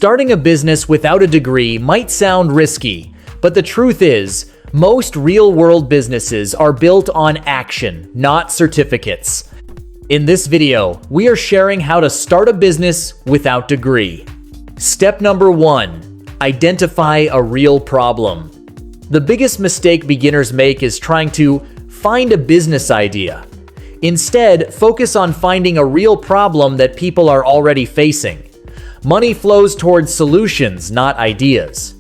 Starting a business without a degree might sound risky, but the truth is, most real-world businesses are built on action, not certificates. In this video, we are sharing how to start a business without degree. Step number 1, identify a real problem. The biggest mistake beginners make is trying to find a business idea. Instead, focus on finding a real problem that people are already facing. Money flows towards solutions, not ideas.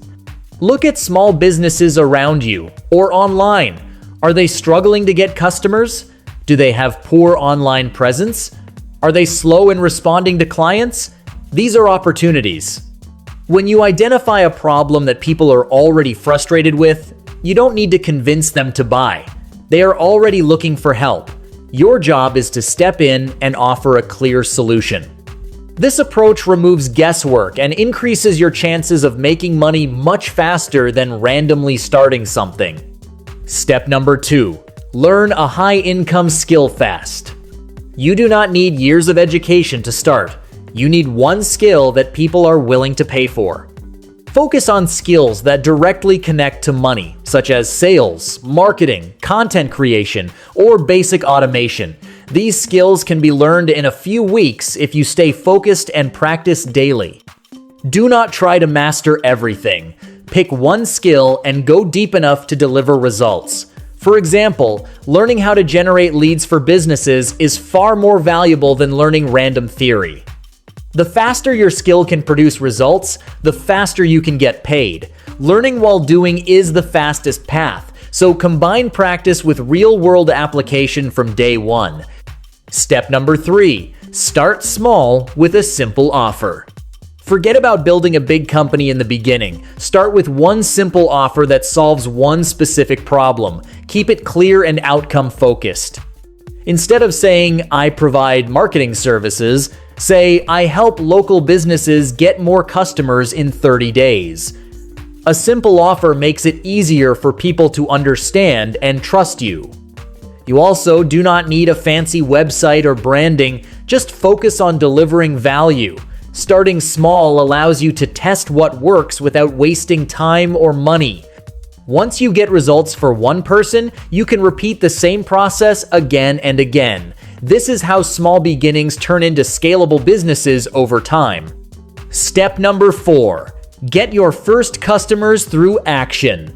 Look at small businesses around you or online. Are they struggling to get customers? Do they have poor online presence? Are they slow in responding to clients? These are opportunities. When you identify a problem that people are already frustrated with, you don't need to convince them to buy. They are already looking for help. Your job is to step in and offer a clear solution. This approach removes guesswork and increases your chances of making money much faster than randomly starting something. Step number 2, learn a high-income skill fast. You do not need years of education to start. You need one skill that people are willing to pay for. Focus on skills that directly connect to money, such as sales, marketing, content creation, or basic automation. These skills can be learned in a few weeks if you stay focused and practice daily. Do not try to master everything. Pick one skill and go deep enough to deliver results. For example, learning how to generate leads for businesses is far more valuable than learning random theory. The faster your skill can produce results, the faster you can get paid. Learning while doing is the fastest path, so combine practice with real-world application from day one. Step number 3, start small with a simple offer. Forget about building a big company in the beginning. Start with one simple offer that solves one specific problem. Keep it clear and outcome-focused. Instead of saying, "I provide marketing services," say, "I help local businesses get more customers in 30 days." A simple offer makes it easier for people to understand and trust you. You also do not need a fancy website or branding, just focus on delivering value. Starting small allows you to test what works without wasting time or money. Once you get results for one person, you can repeat the same process again and again. This is how small beginnings turn into scalable businesses over time. Step number 4, get your first customers through action.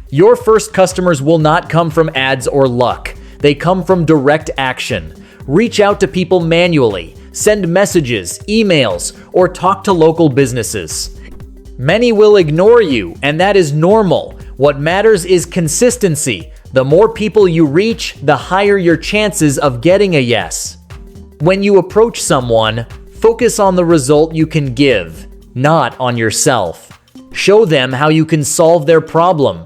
Your first customers will not come from ads or luck. They come from direct action. Reach out to people manually, send messages, emails, or talk to local businesses. Many will ignore you, and that is normal. What matters is consistency. The more people you reach, the higher your chances of getting a yes. When you approach someone, focus on the result you can give, not on yourself. Show them how you can solve their problem.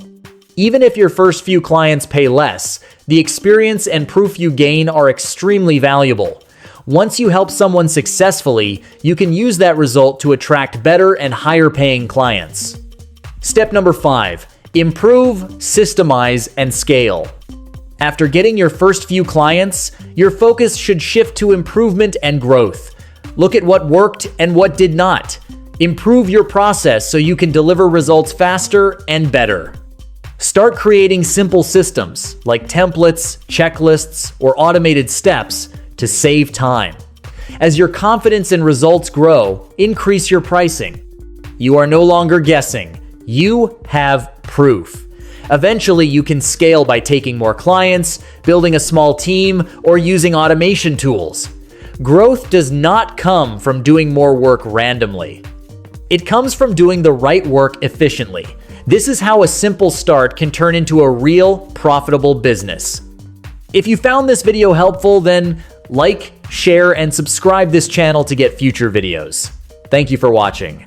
Even if your first few clients pay less, the experience and proof you gain are extremely valuable. Once you help someone successfully, you can use that result to attract better and higher-paying clients. Step number 5, improve, systemize, and scale. After getting your first few clients, your focus should shift to improvement and growth. Look at what worked and what did not. Improve your process so you can deliver results faster and better. Start creating simple systems like templates, checklists, or automated steps to save time. As your confidence and results grow, increase your pricing. You are no longer guessing. You have proof. Eventually, you can scale by taking more clients, building a small team, or using automation tools. Growth does not come from doing more work randomly. It comes from doing the right work efficiently. This is how a simple start can turn into a real, profitable business. If you found this video helpful, then like, share, and subscribe this channel to get future videos. Thank you for watching.